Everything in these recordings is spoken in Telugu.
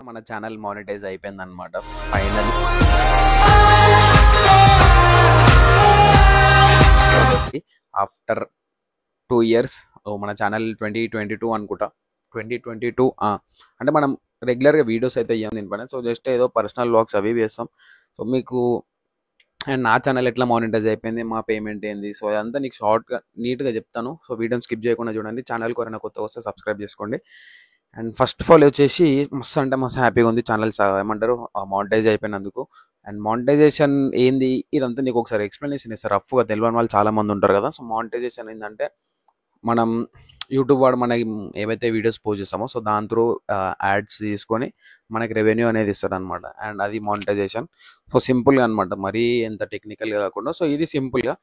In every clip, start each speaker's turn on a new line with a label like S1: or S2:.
S1: మన ఛానల్ మానిటైజ్ అయిపోయిందన్నమాట ఫైనల్. ఆఫ్టర్ 2 ఇయర్స్ మన ఛానల్ 2022 అనుకుంటా, 2022 అంటే మనం రెగ్యులర్గా వీడియోస్ అయితే ఇవ్వం దీనిపైన. సో జస్ట్ ఏదో పర్సనల్ వ్లాగ్స్ అవి వేస్తాం. సో మీకు అండ్ నా ఛానల్ ఎట్లా మానిటైజ్ అయిపోయింది, మా పేమెంట్ ఏంది, సో అదంతా నీకు షార్ట్గా నీట్గా చెప్తాను. సో వీడియోని స్కిప్ చేయకుండా చూడండి. ఛానల్ ఎవరైనా కొత్త వస్తే సబ్స్క్రైబ్ చేసుకోండి. అండ్ ఫస్ట్ ఆఫ్ ఆల్ వచ్చేసి మస్తు అంటే మస్తు హ్యాపీగా ఉంది ఛానల్ ఏమంటారు మానిటైజ్ అయిపోయినందుకు. అండ్ మానిటైజేషన్ ఏంది ఇదంతా నీకు ఒకసారి ఎక్స్ప్లెనేషన్ ఇస్తారు. రఫ్గా తెలియని వాళ్ళు చాలా మంది ఉంటారు కదా. సో మానిటైజేషన్ ఏంటంటే మనం యూట్యూబ్ వాడు మనకి ఏవైతే వీడియోస్ పోస్ట్ చేస్తామో సో దాని త్రూ యాడ్స్ తీసుకొని మనకి రెవెన్యూ అనేది ఇస్తాడు అనమాట. అండ్ అది మానిటైజేషన్. సో సింపుల్గా అనమాట, మరీ ఎంత టెక్నికల్గా కాకుండా. సో ఇది సింపుల్గా.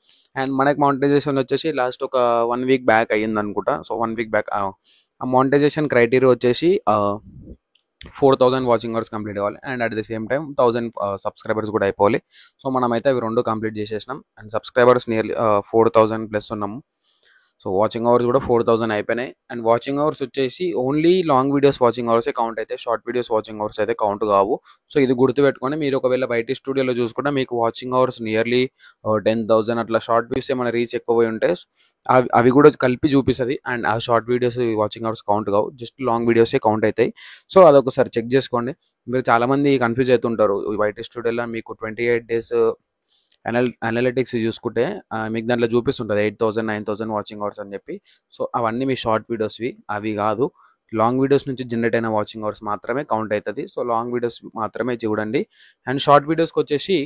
S1: అండ్ మనకి మానిటైజేషన్ వచ్చేసి లాస్ట్ ఒక 1 వీక్ బ్యాక్ అయ్యింది అనుకుంటా. సో 1 వీక్ బ్యాక్ ఆ మానిటైజేషన్ క్రైటీరియా వచ్చేసి 4,000 వాచింగ్ అవర్స్ కంప్లీట్ అవ్వాలి. And at the same time 1,000 subscribers కూడా అయిపోవాలి. సో మనమైతే అవి రెండు కంప్లీట్ చేసేసినాం. అండ్ సబ్స్క్రైబర్స్ నియర్లీ 4,000 ప్లస్ ఉన్నాము. సో వాచింగ్ అవర్స్ కూడా 4,000 అయిపోయినాయి. అండ్ వాచింగ్ అవర్స్ వచ్చేసి ఓన్లీ లాంగ్ వీడియోస్ వాచింగ్ అవర్సే కౌంట్ అయితే, షార్ట్ వీడియోస్ వాచింగ్ అవర్స్ అయితే కౌంట్ కావు. సో ఇది గుర్తుపెట్టుకొని మీరు ఒకవేళ బయట స్టూడియోలో చూసుకుంటే మీకు వాచింగ్ అవర్స్ నియర్లీ 10,000 అట్లా షార్ట్ వీడియోస్ ఏమైనా రీచ్ ఎక్కువ పోయి ఉంటే అవి కూడా కలిపి చూపిస్తుంది. అండ్ ఆ short videos watching hours count కావు, జస్ట్ లాంగ్ వీడియోసే కౌంట్ అవుతాయి. సో అదొకసారి చెక్ చేసుకోండి. మీరు చాలామంది కన్ఫ్యూజ్ అవుతుంటారు. బయట స్టూడియోలో మీకు 28 డేస్ అనలిటిక్స్ చూసుకుంటే మీకు దాంట్లో చూపిస్తుంటుంది 8,000 9,000 వాచింగ్ అవర్స్ అని చెప్పి. సో అవన్నీ మీ షార్ట్ వీడియోస్వి, అవి కాదు. లాంగ్ వీడియోస్ నుంచి జనరేట్ అయిన వాచింగ్ అవర్స్ మాత్రమే కౌంట్ అవుతుంది. సో లాంగ్ వీడియోస్ మాత్రమే చూడండి. అండ్ షార్ట్ వీడియోస్కి వచ్చేసి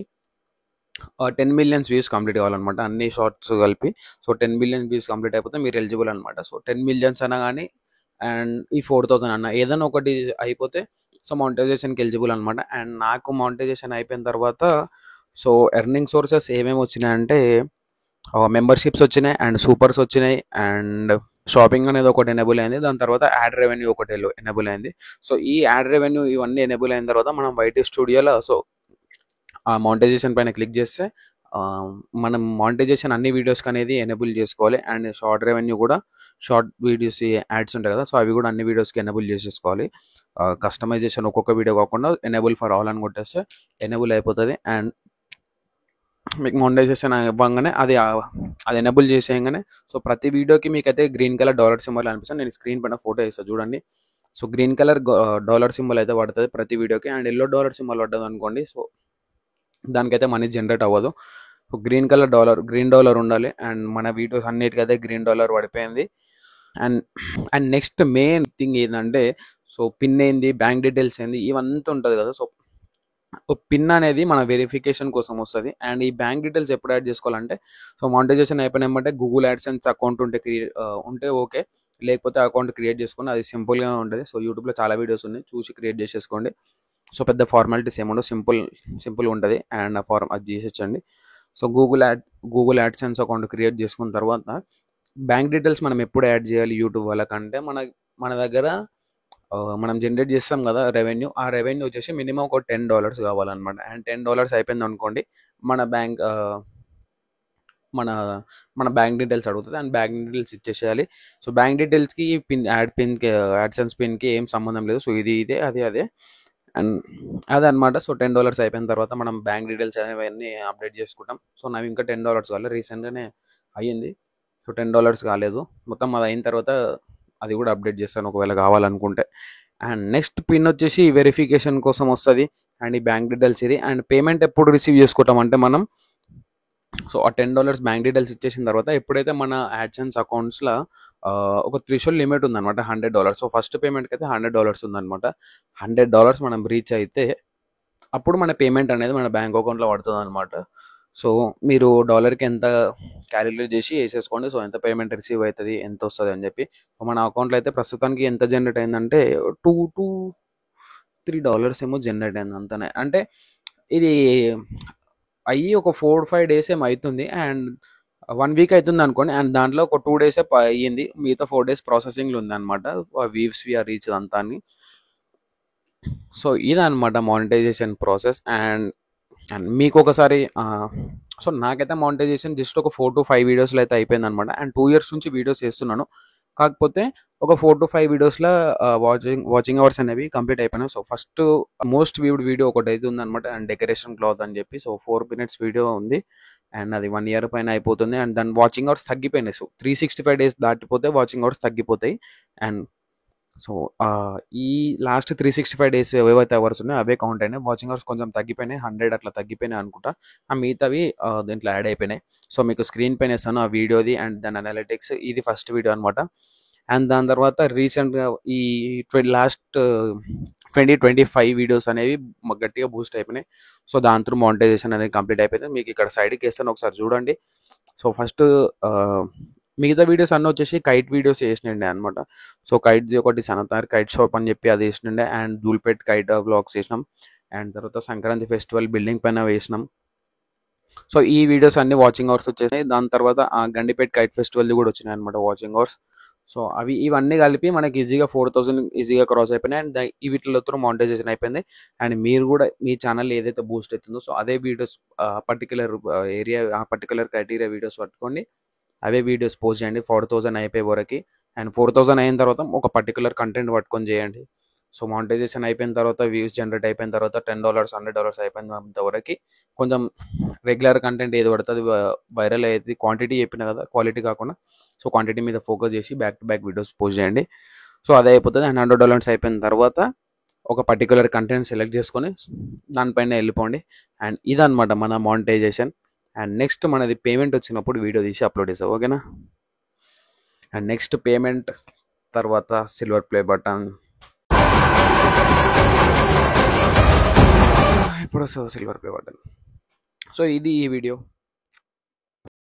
S1: 10 మిలియన్స్ వ్యూస్ కంప్లీట్ కావాలన్నమాట, అన్ని షార్ట్స్ కలిపి. సో 10 మిలియన్ వ్యూస్ కంప్లీట్ అయిపోతే మీరు ఎలిజిబుల్ అనమాట. సో 10 మిలియన్స్ అన్నా కానీ అండ్ ఈ 4,000 అన్న ఏదైనా ఒకటి అయిపోతే సో మానిటైజేషన్కి ఎలిజిబుల్ అనమాట. అండ్ నాకు మానిటైజేషన్ అయిపోయిన తర్వాత సో ఎర్నింగ్ సోర్సెస్ ఏమేమి వచ్చినాయంటే మెంబర్షిప్స్ వచ్చినాయి, అండ్ సూపర్స్ వచ్చినాయి, అండ్ షాపింగ్ అనేది ఒకటి ఎనేబుల్ అయింది. దాని తర్వాత యాడ్ రెవెన్యూ ఒకటి ఎనేబుల్ అయింది. సో ఈ యాడ్ రెవెన్యూ ఇవన్నీ ఎనేబుల్ అయిన తర్వాత మనం వైటీ స్టూడియోలో సో ఆ మానిటైజేషన్ పైన క్లిక్ చేస్తే మనం మానిటైజేషన్ అన్ని వీడియోస్కి అనేది ఎనేబుల్ చేసుకోవాలి. అండ్ షార్ట్ రెవెన్యూ కూడా, షార్ట్ వీడియోస్ యాడ్స్ ఉంటాయి కదా, సో అవి కూడా అన్ని వీడియోస్కి ఎనేబుల్ చేసేసుకోవాలి. కస్టమైజేషన్ ఒక్కొక్క వీడియో కాకుండా ఎనేబుల్ ఫర్ ఆల్ అని కొట్టేస్తే ఎనేబుల్ అయిపోతుంది. అండ్ మీకు మానిటైజేషన్ ఇవ్వగానే అది ఎనేబుల్ చేసేయగానే సో ప్రతి వీడియోకి మీకైతే గ్రీన్ కలర్ డాలర్ సింబల్ అనిపిస్తుంది. నేను స్క్రీన్ పైన ఫోటో ఇస్తాను చూడండి. So green colour dollar symbol అయితే పడుతుంది ప్రతి వీడియోకి. అండ్ ఎల్లో డాలర్ సింబల్ పడ్డది అనుకోండి సో దానికైతే మనీ జనరేట్ అవ్వదు. సో గ్రీన్ డాలర్ ఉండాలి. అండ్ మన వీడియోస్ అన్నిటికైతే గ్రీన్ డాలర్ పడిపోయింది. అండ్ నెక్స్ట్ మెయిన్ థింగ్ ఏంటంటే సో పిన్ ఏంది, బ్యాంక్ డీటెయిల్స్ ఏంది, ఇవంతా ఉంటుంది కదా. సో పిన్ అనేది మన వెరిఫికేషన్ కోసం వస్తుంది. అండ్ ఈ బ్యాంక్ డీటెయిల్స్ ఎప్పుడు యాడ్ చేసుకోవాలంటే సో మానిటైజేషన్ అయిపోయినామంటే గూగుల్ యాడ్సెన్స్ అకౌంట్ ఉంటే ఓకే, లేకపోతే అకౌంట్ క్రియేట్ చేసుకోండి. అది సింపుల్గా ఉంటుంది. సో యూట్యూబ్లో చాలా వీడియోస్ ఉన్నాయి, చూసి క్రియేట్ చేసేసుకోండి. సో పెద్ద ఫార్మాలిటీస్ ఏముండవు, సింపుల్ ఉంటుంది. అండ్ ఆ అది చేసేచ్చండి. So Google AdSense account create చేసుకున్న తర్వాత బ్యాంక్ డీటెయిల్స్ మనం ఎప్పుడు యాడ్ చేయాలి యూట్యూబ్ వాళ్ళకంటే మన దగ్గర మనం జనరేట్ చేస్తాం కదా రెవెన్యూ, ఆ రెవెన్యూ వచ్చేసి మినిమం ఒక $10 కావాలన్నమాట. అండ్ $10 అయిపోయింది అనుకోండి మన బ్యాంక్ డీటెయిల్స్ అడుగుతుంది. అండ్ బ్యాంక్ డీటెయిల్స్ ఇచ్చేసేయాలి. సో బ్యాంక్ డీటెయిల్స్కి యాడ్సెన్స్ పిన్కి ఏం సంబంధం లేదు. సో ఇదే అదే అండ్ అదనమాట. సో $10 అయిపోయిన తర్వాత మనం బ్యాంక్ డీటెయిల్స్ అవన్నీ అప్డేట్ చేసుకుంటాం. సో నాకు ఇంకా $10 కావాలి, రీసెంట్గానే అయ్యింది. సో $10 కాలేదు, మొత్తం అది అయిన తర్వాత అది కూడా అప్డేట్ చేస్తాను ఒకవేళ కావాలనుకుంటే. అండ్ నెక్స్ట్ పిన్ వచ్చేసి వెరిఫికేషన్ కోసం వస్తుంది. అండ్ ఈ బ్యాంక్ డీటెయిల్స్ ఇది. అండ్ పేమెంట్ ఎప్పుడు రిసీవ్ చేసుకుంటామంటే మనం సో ఆ $10 బ్యాంక్ డీటెయిల్స్ ఇచ్చేసిన తర్వాత ఎప్పుడైతే మన యాడ్సెన్స్ అకౌంట్స్లో ఒక థ్రెషోల్డ్ లిమిట్ ఉందన్నమాట $100. సో ఫస్ట్ పేమెంట్కి అయితే $100 ఉందన్నమాట. $100 మనం రీచ్ అయితే అప్పుడు మన పేమెంట్ అనేది మన బ్యాంక్ అకౌంట్లో పడుతుంది అనమాట. సో మీరు డాలర్కి ఎంత క్యాలిక్యులేట్ చేసి వేసేసుకోండి. సో ఎంత పేమెంట్ రిసీవ్ అవుతుంది, ఎంత వస్తుంది అని చెప్పి. సో మన అకౌంట్లో అయితే ప్రస్తుతానికి ఎంత జనరేట్ అయిందంటే $2 to $3 ఏమో జనరేట్ అయింది అంతనే. అంటే ఇది అయ్యి ఒక 4-5 డేస్ ఏమో అవుతుంది. అండ్ 1 వీక్ అవుతుంది అనుకోండి. అండ్ దాంట్లో ఒక 2 డేసే అయ్యింది, మిగతా 4 డేస్ ప్రాసెసింగ్లో ఉంది అనమాట. వీవ్స్ రీచ్ అంతా అని. సో ఇదనమాట మానిటైజేషన్ ప్రాసెస్. అండ్ మీకు ఒకసారి సో నాకైతే మానిటైజేషన్ జస్ట్ ఒక 4 to 5 వీడియోస్లో అయితే అయిపోయింది అనమాట. అండ్ 2 years నుంచి వీడియోస్ చేస్తున్నాను. కాకపోతే ఒక 4-5 వీడియోస్‌లో వాచింగ్ అవర్స్ అనేవి కంప్లీట్ అయిపోయినాయి. So, first most viewed video ఒకటైతే ఉందనమాట. అండ్ డెకరేషన్ క్లాత్ అని చెప్పి. సో, 4 మినిట్స్ వీడియో ఉంది. అండ్ అది 1 ఇయర్ పైన అయిపోతుంది. అండ్ దాని వాచింగ్ అవర్స్ తగ్గిపోయినాయి. సో, 365 డేస్ దాటిపోతే వాచింగ్ అవర్స్ తగ్గిపోతాయి. అండ్ సో, ఈ లాస్ట్ 365 డేస్ ఏవైతే అవర్స్ ఉన్నాయో అవే కౌంట్ అయినాయి. వాచింగ్ అవర్స్ కొంచెం తగ్గిపోయినాయి. 100 అట్లా తగ్గిపోయినాయి అనుకుంటా. ఆ మిగతావి దీంట్లో యాడ్ అయిపోయినాయి. సో, మీకు స్క్రీన్ పైన ఇస్తాను ఆ వీడియోది అండ్ దాని అనలిటిక్స్. ఇది ఫస్ట్ వీడియో అనమాట. అండ్ దాని తర్వాత రీసెంట్‌గా ఈ లాస్ట్ 2025 వీడియోస్ అనేవి గట్టిగా బూస్ట్ అయిపోయినాయి. సో, దాని త్రూ మానిటైజేషన్ అనేది కంప్లీట్ అయిపోయింది. మీకు ఇక్కడ సైడ్‌కి ఇస్తాను ఒకసారి చూడండి. సో, ఫస్ట్ మిగతా వీడియోస్ అన్నీ వచ్చేసి కైట్ వీడియోస్ చేసినండే అనమాట. సో, కైట్‌ది ఒకటి సనతార్ కైట్ షాప్ అని చెప్పి అది చేసినుండే. అండ్ ధూల్పేట్ కైట్ వ్లాగ్స్ చేసినాం. అండ్ తర్వాత సంక్రాంతి ఫెస్టివల్ బిల్డింగ్ పైన వేసినాం. సో, ఈ వీడియోస్ అన్ని వాచింగ్ అవర్స్ వచ్చేసినాయి. దాని తర్వాత గండిపేట్ కైట్ ఫెస్టివల్‌ది కూడా వచ్చినాయి అనమాట వాచింగ్ అవర్స్. సో, ఇవన్నీ కలిపి మనకి ఈజీగా 4000 ఈజీగా క్రాస్ అయిపోయినాయి. అండ్ వీటిలో మానిటైజేషన్ అయిపోయింది. అండ్ మీరు కూడా మీ ఛానల్ ఏదైతే బూస్ట్ అవుతుందో సో, అదే వీడియోస్ పర్టిక్యులర్ ఏరియా ఆ పర్టిక్యులర్ క్రైటీరియా వీడియోస్ పట్టుకోండి. అవే వీడియోస్ పోస్ట్ చేయండి 4000 అయిపోయే వరకు. అండ్ 4000 అయిన తర్వాత ఒక పర్టిక్యులర్ కంటెంట్ పట్టుకొని చేయండి. సో, మానిటైజేషన్ అయిపోయిన తర్వాత వ్యూస్ జనరేట్ అయిపోయిన తర్వాత $10 $100 అయిపోయినంత వరకు కొంచెం రెగ్యులర్ కంటెంట్ ఏది పడితే అది వైరల్ అయ్యేది. క్వాంటిటీ చెప్పిన కదా క్వాలిటీ కాకుండా. సో, క్వాంటిటీ మీద ఫోకస్ చేసి back to back videos post చేయండి. సో, అదే అయిపోతుంది. అండ్ $100 అయిపోయిన తర్వాత ఒక పర్టిక్యులర్ కంటెంట్ సెలెక్ట్ చేసుకొని దానిపైన వెళ్ళిపోండి. అండ్ ఇదనమాట మన మానిటైజేషన్. అండ్ నెక్స్ట్ మనది పేమెంట్ వచ్చినప్పుడు వీడియో తీసి అప్లోడ్ చేస్తాం. ఓకేనా? అండ్ నెక్స్ట్ పేమెంట్ తర్వాత సిల్వర్ ప్లే బటన్. ఇప్పుడు వస్తుంది సిల్వర్ ప్లే బటన్. సో, ఇది ఈ వీడియో.